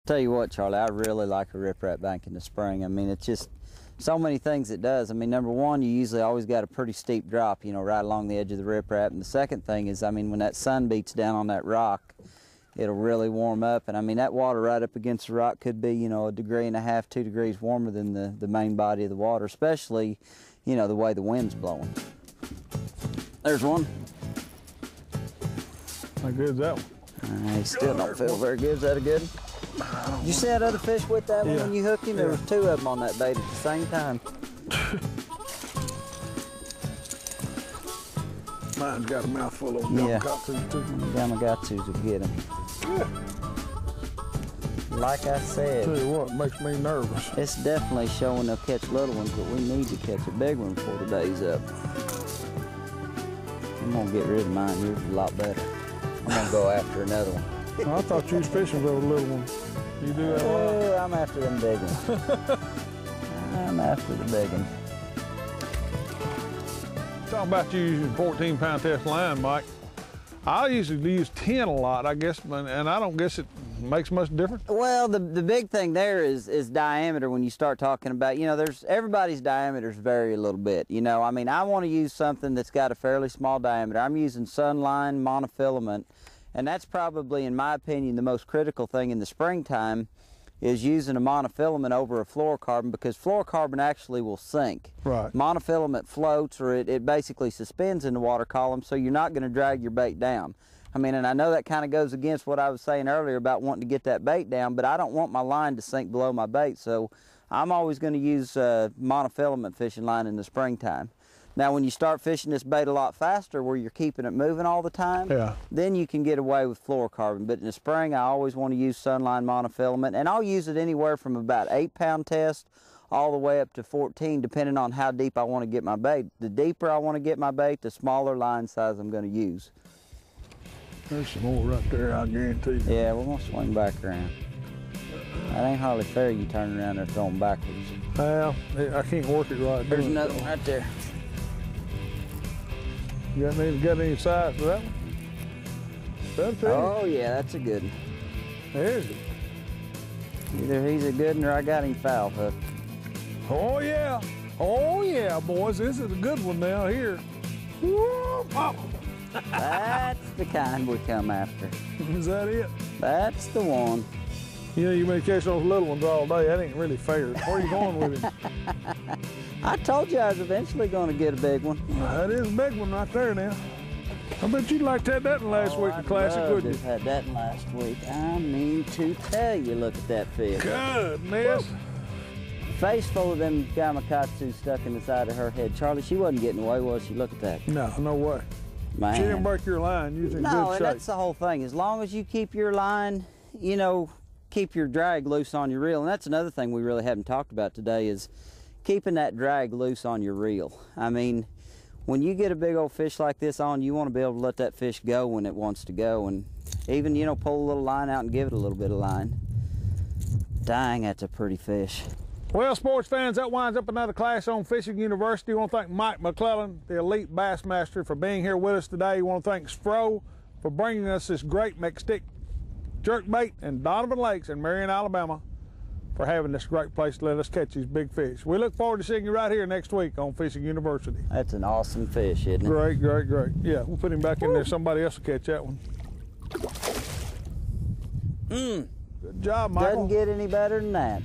Tell you what, Charlie, I really like a riprap bank in the spring. I mean, it's just so many things it does. I mean, number one, you usually always got a pretty steep drop, you know, right along the edge of the riprap. And the second thing is, I mean, when that sun beats down on that rock, it'll really warm up. And I mean, that water right up against the rock could be, you know, 1.5 degrees, 2 degrees warmer than the main body of the water, especially, you know, the way the wind's blowing. There's one. How good is that one? He still don't feel very good. Is that a good one? Did you see that other fish with that one when you hooked him? There was 2 of them on that bait at the same time. Mine's got a mouthful of Yamagotsus too. Yamagotsus will get him. Yeah. Like I said, Tell you what, it makes me nervous. It's definitely showing they'll catch little ones, but we need to catch a big one before the day's up. I'm gonna get rid of mine. Yours is a lot better. I'm gonna go after another one. I thought you was fishing for the little ones. You do that a lot? I'm after them big ones. I'm after the big ones. Talking about you using 14-pound test line, Mike. I usually use 10 a lot, I guess, and I don't guess it makes much difference. Well, the big thing there is diameter. When you start talking about, you know, everybody's diameters vary a little bit. You know, I mean, I want to use something that's got a fairly small diameter. I'm using Sunline monofilament, and that's probably, in my opinion, the most critical thing in the springtime is using a monofilament over a fluorocarbon, because fluorocarbon actually will sink. Right. Monofilament floats, or it basically suspends in the water column, so you're not going to drag your bait down. I mean, and I know that kind of goes against what I was saying earlier about wanting to get that bait down, but I don't want my line to sink below my bait, so I'm always going to use monofilament fishing line in the springtime. Now, when you start fishing this bait a lot faster, where you're keeping it moving all the time, then you can get away with fluorocarbon. But in the spring, I always want to use Sunline monofilament, and I'll use it anywhere from about 8-pound test all the way up to 14, depending on how deep I want to get my bait. The deeper I want to get my bait, the smaller line size I'm going to use. There's some more right there, I guarantee you. Yeah, we're going to swing back around. That ain't hardly fair, you turn around there throwing backwards. Well, I can't work it right. There's another one right there. You got any size for that one? Oh, yeah, that's a good one. There's it. Either he's a good one or I got him foul hooked. Oh, yeah. Oh, yeah, boys. This is a good one now here. Whoa, pop. That's the kind we come after. Is that it? That's the one. You know, you may catch those little ones all day. That ain't really fair. Where are you going with him? I told you I was eventually going to get a big one. That is a big one right there now. I bet you'd like to have that in last week in Classic, wouldn't you? Had that in last week. I mean to tell you, look at that fish. Goodness. Face full of them Yamagotsus stuck in the side of her head. Charlie, she wasn't getting away, was she? Look at that. No, no way. Man. She didn't break your line. You're in good shape. No, and that's the whole thing. As long as you keep your line, you know, keep your drag loose on your reel. And that's another thing we really haven't talked about today is keeping that drag loose on your reel. I mean, when you get a big old fish like this on, you want to be able to let that fish go when it wants to go, and even, you know, pull a little line out and give it a little bit of line. Dang, that's a pretty fish. Well, sports fans, that winds up another class on Fishing University. I want to thank Mike McClellan, the elite bass master, for being here with us today. I want to thank SPRO for bringing us this great McStick jerkbait, and Donovan Lakes in Marion, Alabama, for having this great place to let us catch these big fish. We look forward to seeing you right here next week on Fishing University. That's an awesome fish, isn't it? Great, great, great. Yeah, we'll put him back in there. Somebody else will catch that one. Good job, Michael. Doesn't get any better than that.